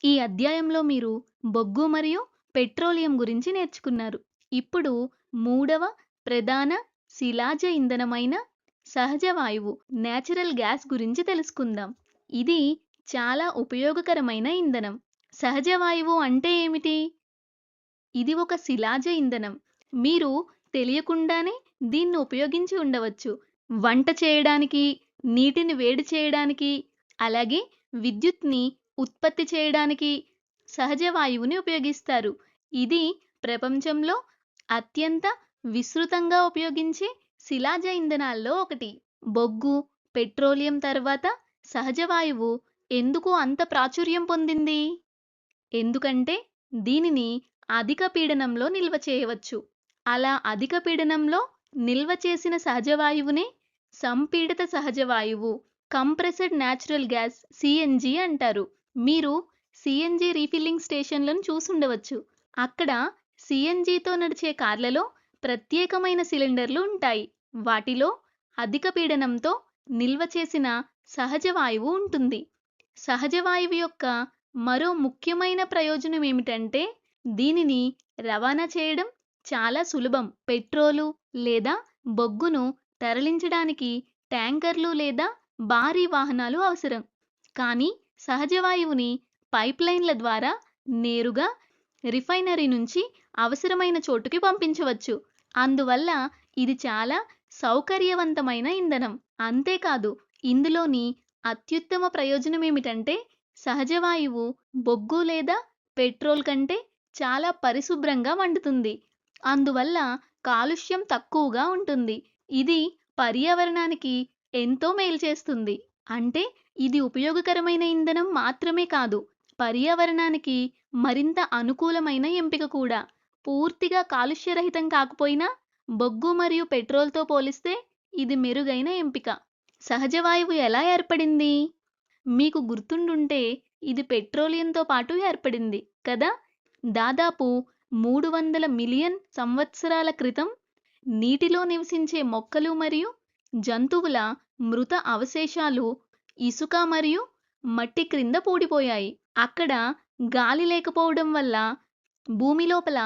ఈ అధ్యాయంలో మీరు బొగ్గు మరియు పెట్రోలియం గురించి నేర్చుకున్నారు. ఇప్పుడు మూడవ ప్రధాన శిలాజ ఇంధనమైన సహజ వాయువు నేచురల్ గ్యాస్ గురించి తెలుసుకుందాం. ఇది చాలా ఉపయోగకరమైన ఇంధనం. సహజ వాయువు అంటే ఏమిటి? ఇది ఒక శిలాజ ఇంధనం. మీరు తెలియకుండానే దీన్ని ఉపయోగించి ఉండవచ్చు. వంట చేయడానికి, నీటిని వేడి చేయడానికి, అలాగే విద్యుత్‌ని ఉత్పత్తి చేయడానికి సహజ వాయువుని ఉపయోగిస్తారు. ఇది ప్రపంచంలో అత్యంత విస్తృతంగా ఉపయోగించే శిలాజ ఇంధనాల్లో ఒకటి. బొగ్గు, పెట్రోలియం తర్వాత సహజ వాయువు ఎందుకు అంత ప్రాచుర్యం పొందింది? ఎందుకంటే దీనిని అధిక పీడనంలో నిల్వ చేయవచ్చు. అలా అధిక పీడనంలో నిల్వ చేసిన సహజ వాయువునే సంపీడిత సహజ వాయువు, కంప్రెస్డ్ న్యాచురల్ గ్యాస్ సిఎన్జి అంటారు. మీరు సిఎన్జి రీఫిల్లింగ్ స్టేషన్లను చూసుండవచ్చు. అక్కడ సిఎన్జితో నడిచే కార్లలో ప్రత్యేకమైన సిలిండర్లు ఉంటాయి. వాటిలో అధిక పీడనంతో నిల్వ చేసిన సహజ వాయువు ఉంటుంది. సహజ వాయువు యొక్క మరో ముఖ్యమైన ప్రయోజనం ఏమిటంటే దీనిని రవాణా చేయడం చాలా సులభం. పెట్రోలు లేదా బొగ్గును తరలించడానికి ట్యాంకర్లు లేదా భారీ వాహనాలు అవసరం. కానీ సహజ వాయువుని పైప్లైన్ల ద్వారా నేరుగా రిఫైనరీ నుంచి అవసరమైన చోటుకి పంపించవచ్చు. అందువల్ల ఇది చాలా సౌకర్యవంతమైన ఇంధనం. అంతేకాదు ఇందులోని అత్యుత్తమ ప్రయోజనం ఏమిటంటే సహజ వాయువు బొగ్గు లేదా పెట్రోల్ కంటే చాలా పరిశుభ్రంగా మండుతుంది. అందువల్ల కాలుష్యం తక్కువగా ఉంటుంది. ఇది పర్యావరణానికి ఎంతో మేలు చేస్తుంది. అంటే ఇది ఉపయోగకరమైన ఇంధనం మాత్రమే కాదు, పర్యావరణానికి మరింత అనుకూలమైన ఎంపిక కూడా. పూర్తిగా కాలుష్యరహితం కాకపోయినా బొగ్గు మరియు పెట్రోల్తో పోలిస్తే ఇది మెరుగైన ఎంపిక. సహజ వాయువు ఎలా ఏర్పడింది? మీకు గుర్తుండుంటే ఇది పెట్రోలియంతో పాటు ఏర్పడింది కదా! దాదాపు 300 మిలియన్ సంవత్సరాల క్రితం నీటిలో నివసించే మొక్కలు మరియు జంతువుల మృత అవశేషాలు ఇసుక మరియు మట్టి క్రింద పూడిపోయాయి. అక్కడ గాలి లేకపోవడం వల్ల భూమి లోపల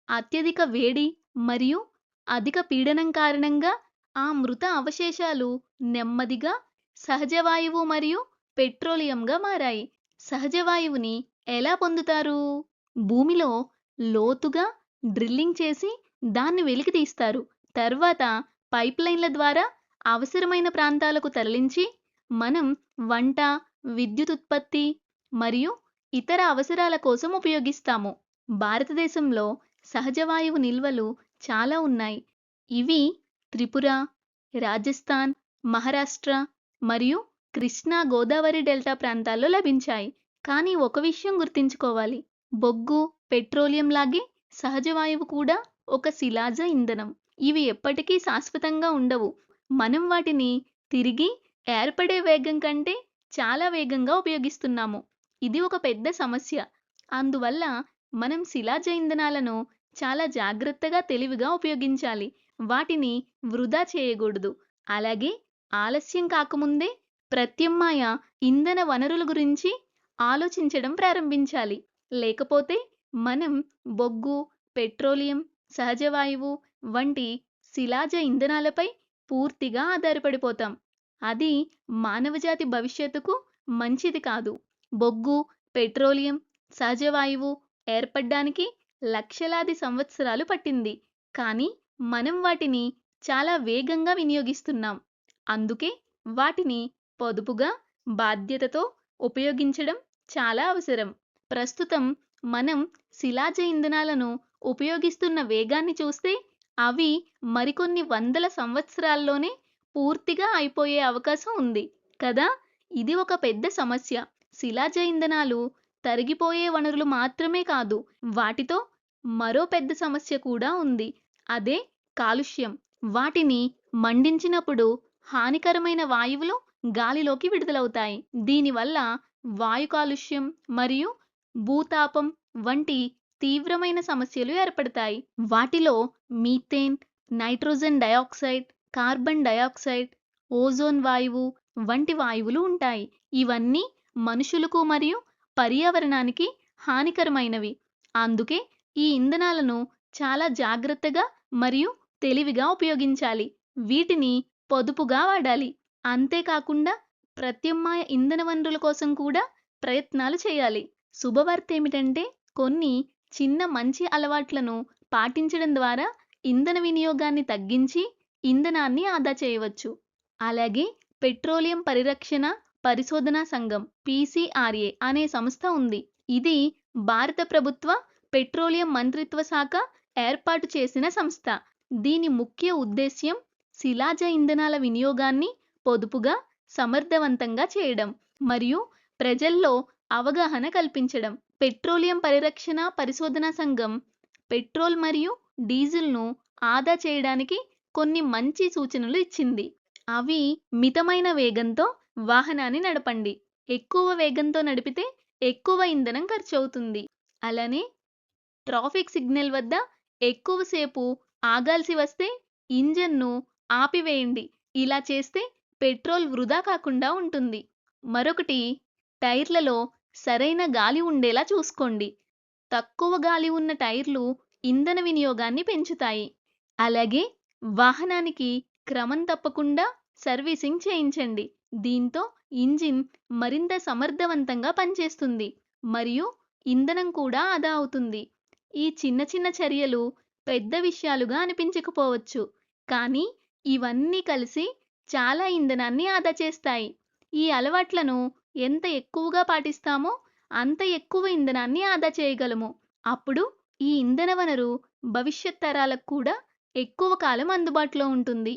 అత్యధిక వేడి మరియు అధిక పీడనం కారణంగా ఆ మృత అవశేషాలు నెమ్మదిగా సహజ వాయువు మరియు పెట్రోలియంగా మారాయి. సహజ వాయువుని ఎలా పొందుతారు? భూమిలో లోతుగా డ్రిల్లింగ్ చేసి దాన్ని వెలికి తీస్తారు. తర్వాత పైప్లైన్ల ద్వారా అవసరమైన ప్రాంతాలకు తరలించి మనం వంట, విద్యుత్ ఉత్పత్తి మరియు ఇతర అవసరాల కోసం ఉపయోగిస్తాము. భారతదేశంలో సహజ వాయువు నిల్వలు చాలా ఉన్నాయి. ఇవి త్రిపుర, రాజస్థాన్, మహారాష్ట్ర మరియు కృష్ణా గోదావరి డెల్టా ప్రాంతాల్లో లభించాయి. కానీ ఒక విషయం గుర్తుంచుకోవాలి. బొగ్గు, పెట్రోలియం లాగే సహజ వాయువు కూడా ఒక శిలాజ ఇంధనం. ఇవి ఎప్పటికీ శాశ్వతంగా ఉండవు. మనం వాటిని తిరిగి ఏర్పడే వేగం కంటే చాలా వేగంగా ఉపయోగిస్తున్నాము. ఇది ఒక పెద్ద సమస్య. అందువల్ల మనం శిలాజ ఇంధనాలను చాలా జాగ్రత్తగా, తెలివిగా ఉపయోగించాలి. వాటిని వృధా చేయకూడదు. అలాగే ఆలస్యం కాకముందే ప్రత్యామ్నాయ ఇంధన వనరుల గురించి ఆలోచించడం ప్రారంభించాలి. లేకపోతే మనం బొగ్గు, పెట్రోలియం, సహజ వాయువు వంటి శిలాజ ఇంధనాలపై పూర్తిగా ఆధారపడిపోతాం. అది మానవజాతి భవిష్యత్తుకు మంచిది కాదు. బొగ్గు, పెట్రోలియం, సహజ వాయువు ఏర్పడడానికి లక్షలాది సంవత్సరాలు పట్టింది. కానీ మనం వాటిని చాలా వేగంగా వినియోగిస్తున్నాం. అందుకే వాటిని పొదుపుగా, బాధ్యతతో ఉపయోగించడం చాలా అవసరం. ప్రస్తుతం మనం శిలాజ ఇంధనాలను ఉపయోగిస్తున్న వేగాన్ని చూస్తే అవి మరికొన్ని వందల సంవత్సరాల్లోనే పూర్తిగా అయిపోయే అవకాశం ఉంది కదా! ఇది ఒక పెద్ద సమస్య. శిలాజ ఇంధనాలు తరిగిపోయే వనరులు మాత్రమే కాదు, వాటితో మరో పెద్ద సమస్య కూడా ఉంది. అదే కాలుష్యం. వాటిని మండించినప్పుడు హానికరమైన వాయువులు గాలిలోకి విడుదలవుతాయి. దీనివల్ల వాయు కాలుష్యం మరియు భూతాపం వంటి తీవ్రమైన సమస్యలు ఏర్పడతాయి. వాటిలో methane, nitrogen dioxide, carbon dioxide, ozone వాయువు వంటి వాయువులు ఉంటాయి. ఇవన్నీ మనుషులకు మరియు పర్యావరణానికి హానికరమైనవి. అందుకే ఈ ఇంధనాలను చాలా జాగ్రత్తగా మరియు తెలివిగా ఉపయోగించాలి. వీటిని పొదుపుగా వాడాలి. అంతేకాకుండా ప్రత్యామ్నాయ ఇంధన వనరుల కోసం కూడా ప్రయత్నాలు చేయాలి. శుభవార్త ఏమిటంటే కొన్ని చిన్న మంచి అలవాట్లను పాటించడం ద్వారా ఇంధన వినియోగాన్ని తగ్గించి ఇంధనాన్ని ఆదా చేయవచ్చు. అలాగే పెట్రోలియం పరిరక్షణ పరిశోధనా సంఘం (PCRA) అనే సంస్థ ఉంది. ఇది భారత ప్రభుత్వ పెట్రోలియం మంత్రిత్వ శాఖ ఏర్పాటు చేసిన సంస్థ. దీని ముఖ్య ఉద్దేశ్యం శిలాజ ఇంధనాల వినియోగాన్ని పొదుపుగా, సమర్థవంతంగా చేయడం మరియు ప్రజల్లో అవగాహన కల్పించడం. పెట్రోలియం పరిరక్షణ పరిశోధనా సంఘం పెట్రోల్ మరియు డీజిల్‌ను ఆదా చేయడానికి కొన్ని మంచి సూచనలు ఇచ్చింది. అవి మితమైన వేగంతో వాహనాన్ని నడపండి. ఎక్కువ వేగంతో నడిపితే ఎక్కువ ఇంధనం ఖర్చవుతుంది. అలానే ట్రాఫిక్ సిగ్నల్ వద్ద ఎక్కువసేపు ఆగాల్సి వస్తే ఇంజన్‌ను ఆపివేయండి. ఇలా చేస్తే పెట్రోల్ వృధా కాకుండా ఉంటుంది. మరొకటి, టైర్లలో సరైన గాలి ఉండేలా చూసుకోండి. తక్కువ గాలి ఉన్న టైర్లు ఇంధన వినియోగాన్ని పెంచుతాయి. అలాగే వాహనానికి క్రమం తప్పకుండా సర్వీసింగ్ చేయించండి. దీంతో ఇంజిన్ మరింత సమర్థవంతంగా పనిచేస్తుంది మరియు ఇంధనం కూడా ఆదా అవుతుంది. ఈ చిన్న చిన్న చర్యలు పెద్ద విషయాలుగా అనిపించకపోవచ్చు, కానీ ఇవన్నీ కలిసి చాలా ఇంధనాన్ని ఆదా చేస్తాయి. ఈ అలవాట్లను ఎంత ఎక్కువగా పాటిస్తామో అంత ఎక్కువ ఇంధనాన్ని ఆదా చేయగలము. అప్పుడు ఈ ఇంధన వనరు భవిష్యత్ తరాలకు కూడా ఎక్కువ కాలం అందుబాటులో ఉంటుంది.